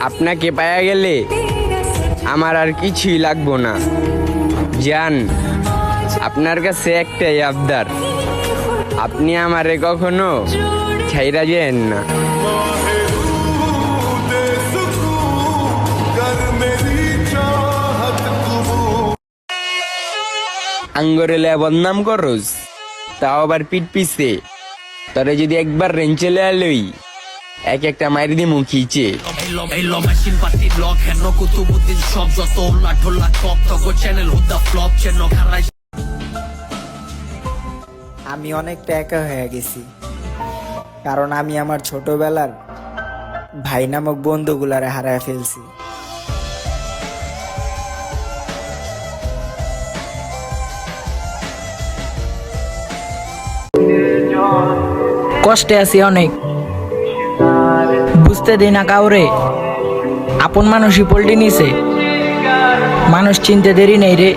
আপনাকে পাওয়া গেলে আমার আর কিছুই লাগবো না। জান, আপনার কাছে একটাই আবদার, আপনি আমারে কখনো ছাইরা যেন না। আঙ্গরে লে বদনাম করস, তাও আবার পিট পিছে। তরে যদি একবার রেঞ্চে লই, এক একটা মাইর দি মুখিছে। আমি অনেকটা একা হয়ে গেছি, কারণ আমি আমার ছোটবেলার ভাই নামক বন্ধুগুলারে হারায় ফেলছি। কষ্টে আছি অনেক, বুঝতে দেই না কাউরে। আপন মানুষই পল্টি নিছে, মানুষ চিনতে দেরি নেই রে।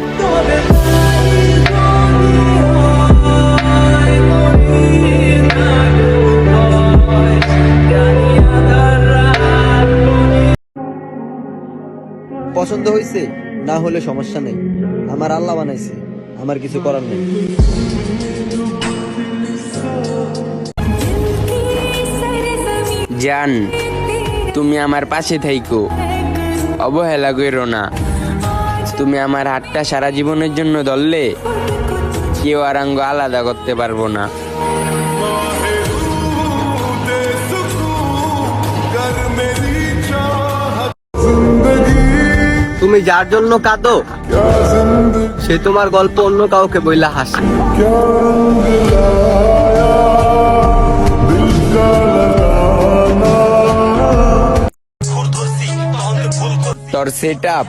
পছন্দ হয়েছে না হলে সমস্যা নেই, আমার আল্লাহ বানাইছে, আমার কিছু করার নেই। জান, তুমি আমার পাশে থাইকো, অবহেলা করো না। তুমি আমার হাতটা সারা জীবনের জন্য ধরলে কেউ আর আঙ্গ আলাদা করতে পারবো না। তুমি যার জন্য কাঁদো, সে তোমার গল্প অন্য কাউকে বইলা হাসে। তোর সেট আপ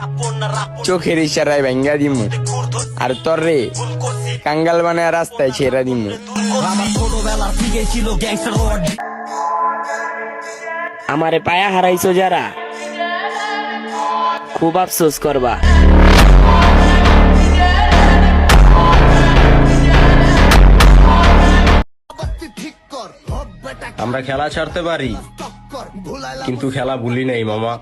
চোখের ইশারায় ভেঙ্গা দিমু, আর তোর রে কাঙ্গাল বানায় রাস্তায় ছেড়া দিমু। আমারে পায়া হারাইছো যারা, খুব আফসোস করবা। আমরা খেলা ছাড়তে পারি, কিন্তু খেলা ভুলি নাই মামা।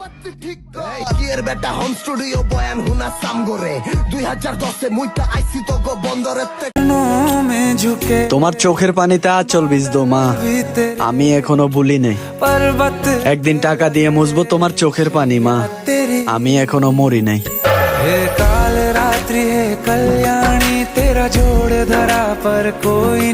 তোমার চোখের পানিতে আঁচল ভিজতো মা, আমি এখনো ভুলি নাই। একদিন টাকা দিয়ে মুছবো তোমার চোখের পানি মা, আমি এখনো মরি নাই। काल रात्रि है कल्याणी, तेरा जोड़ धरा पर कोई